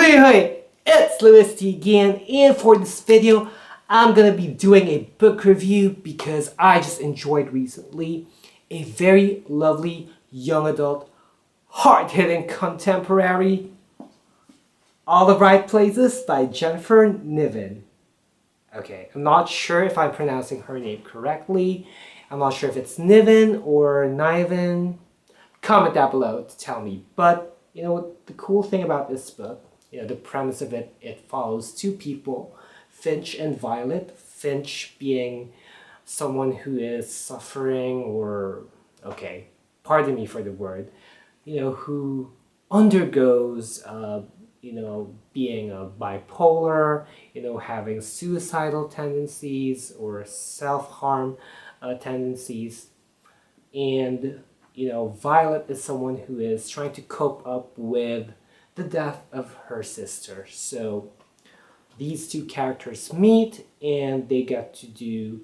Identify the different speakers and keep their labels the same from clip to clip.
Speaker 1: Hey, it's louisity again, and for this video, I'm gonna be doing a book review because I just enjoyed recently a very lovely young adult, hard-hitting contemporary, All the Right Places by Jennifer Niven. Okay, I'm not sure if I'm pronouncing her name correctly. I'm not sure if it's Niven or Niven. Comment down below to tell me. But you know what, the cool thing about this book, the premise of it, it follows two people, Finch and Violet. Finch being someone who is suffering or, okay, pardon me for the word, who undergoes, being a bipolar, having suicidal tendencies or self-harm tendencies. And Violet is someone who is trying to cope up with the death of her sister. So these two characters meet and they get to do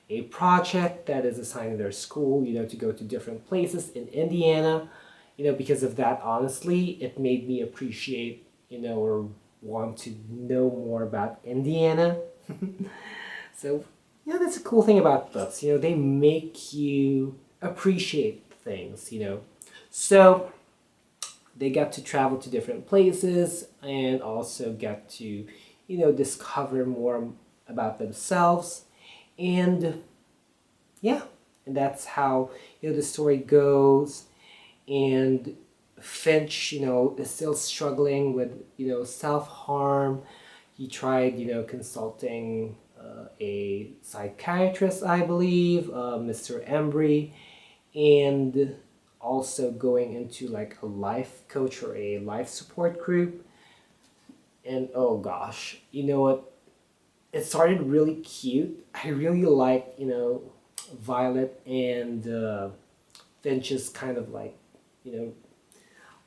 Speaker 1: a project that is assigned in their school, to go to different places in Indiana. Because of that, honestly, it made me appreciate, or want to know more about Indiana. So, that's a cool thing about books. They make you appreciate things, So they get to travel to different places and also get to, discover more about themselves. And yeah, and that's how, the story goes. And Finch, is still struggling with, self-harm. He tried, consulting a psychiatrist, I believe, Mr. Embry, and also going into like a life coach or a life support group. And oh gosh, you know what? It started really cute. I really liked, Violet and Finch's kind of like,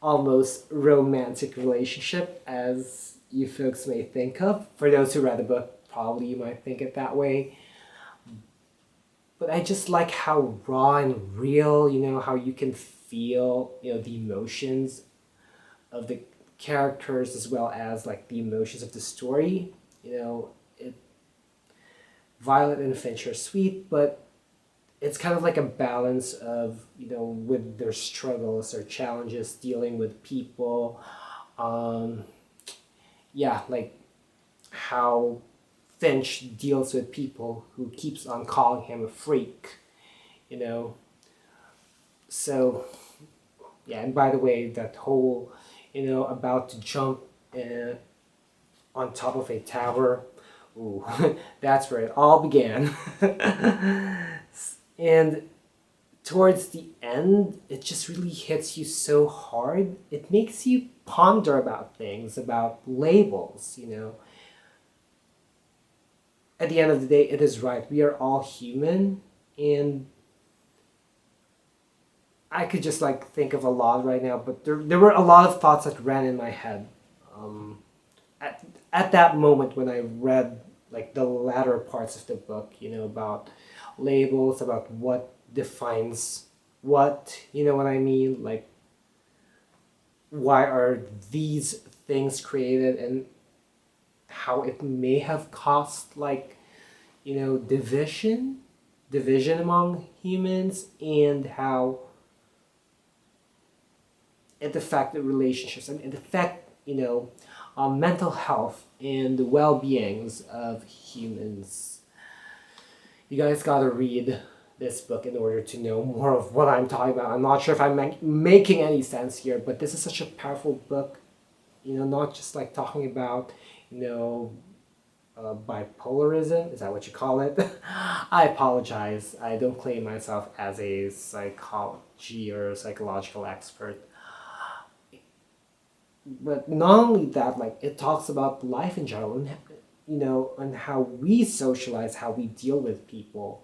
Speaker 1: almost romantic relationship, as you folks may think of. For those who read the book, probably you might think it that way. But I just like how raw and real, how you can feel, the emotions of the characters as well as like the emotions of the story. Violet and Finch are sweet, but it's kind of like a balance of, with their struggles, their challenges, dealing with people. Like how Finch deals with people who keeps on calling him a freak, So, yeah, and by the way, that whole, about to jump on top of a tower, ooh, that's where it all began. And towards the end, it just really hits you so hard. It makes you ponder about things, about labels, At the end of the day, it is right. We are all human, and I could just like think of a lot right now, but there were a lot of thoughts that ran in my head at that moment when I read like the latter parts of the book, about labels, about what defines what, what I mean? Like, why are these things created and how it may have caused like, division among humans, and how it affected relationships and it affect, mental health and the well-beings of humans. You guys gotta read this book in order to know more of what I'm talking about. I'm not sure if I'm making any sense here, but this is such a powerful book, not just like talking about, bipolarism, is that what you call it? I apologize, I don't claim myself as a psychology or psychological expert. But not only that, like it talks about life in general, and and how we socialize, how we deal with people.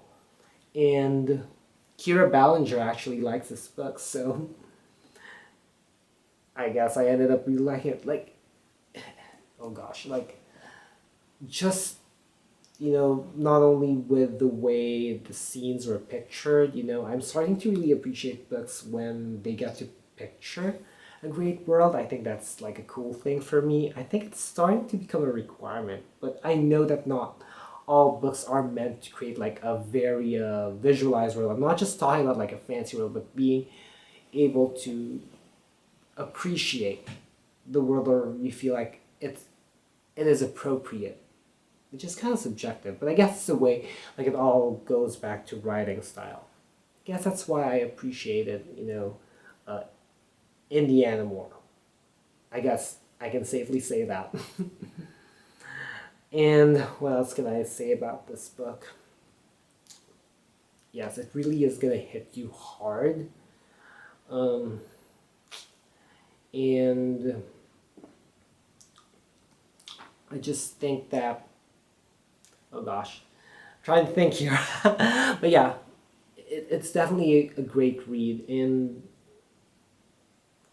Speaker 1: And Kyra Ballinger actually likes this book, so I guess I ended up really liking it. Like, oh gosh, like just not only with the way the scenes were pictured, I'm starting to really appreciate books when they get to picture a great world. I think that's like a cool thing for me. I think it's starting to become a requirement, but I know that not all books are meant to create like a very visualized world. I'm not just talking about like a fancy world, but being able to appreciate the world, or you feel like it is appropriate, which is kind of subjective, but I guess it's the way like it all goes back to writing style. I guess that's why I appreciated, Indiana more. I guess I can safely say that. And what else can I say about this book? Yes, it really is gonna hit you hard. And I just think that, oh gosh, I'm trying to think here. But yeah, it's definitely a great read. And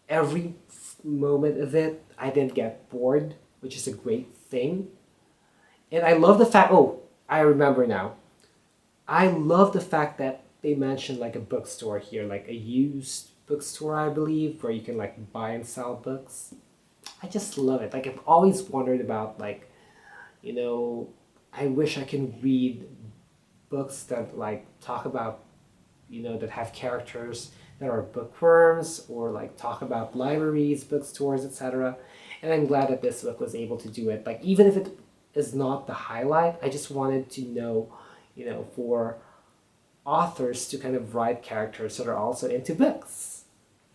Speaker 1: every moment of it, I didn't get bored, which is a great thing. And I love the fact, oh, I remember now. I love the fact that they mentioned like a bookstore here, like a used bookstore, I believe, where you can like buy and sell books. I just love it. Like I've always wondered about like, I wish I can read books that like talk about, that have characters that are bookworms, or like talk about libraries, bookstores, etc. And I'm glad that this book was able to do it. Like even if it is not the highlight, I just wanted to know, for authors to kind of write characters that are also into books.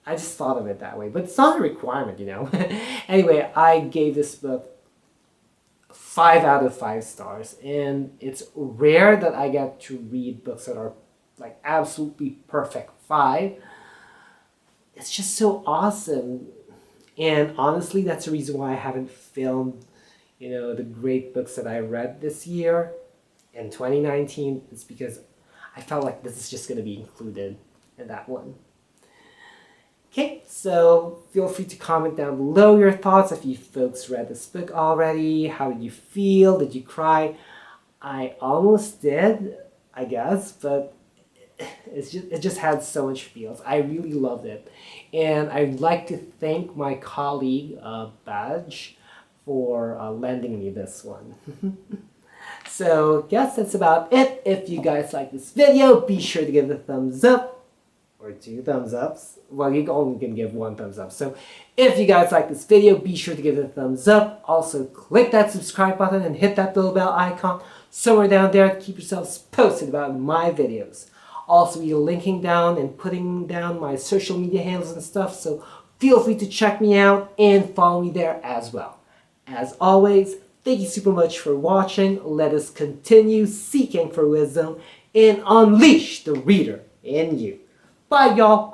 Speaker 1: I just thought of it that way, but it's not a requirement, Anyway, I gave this book 5 out of 5 stars, and it's rare that I get to read books that are like absolutely perfect 5. It's just so awesome. And honestly, that's the reason why I haven't filmed, the great books that I read this year in 2019. It's because I felt like this is just going to be included in that one. Okay, so feel free to comment down below your thoughts. If you folks read this book already, how did you feel? Did you cry? I almost did, I guess, but it just had so much feels. I really loved it. And I'd like to thank my colleague, Badge, for lending me this one. So, yes, that's about it. If you guys like this video, be sure to give it a thumbs up, or 2 thumbs ups. Well, you only can give 1 thumbs up. So, if you guys like this video, be sure to give it a thumbs up. Also, click that subscribe button and hit that little bell icon somewhere down there to keep yourselves posted about my videos. Also, be linking down and putting down my social media handles and stuff, so feel free to check me out and follow me there as well. As always, thank you super much for watching. Let us continue seeking for wisdom and unleash the reader in you. Bye, y'all.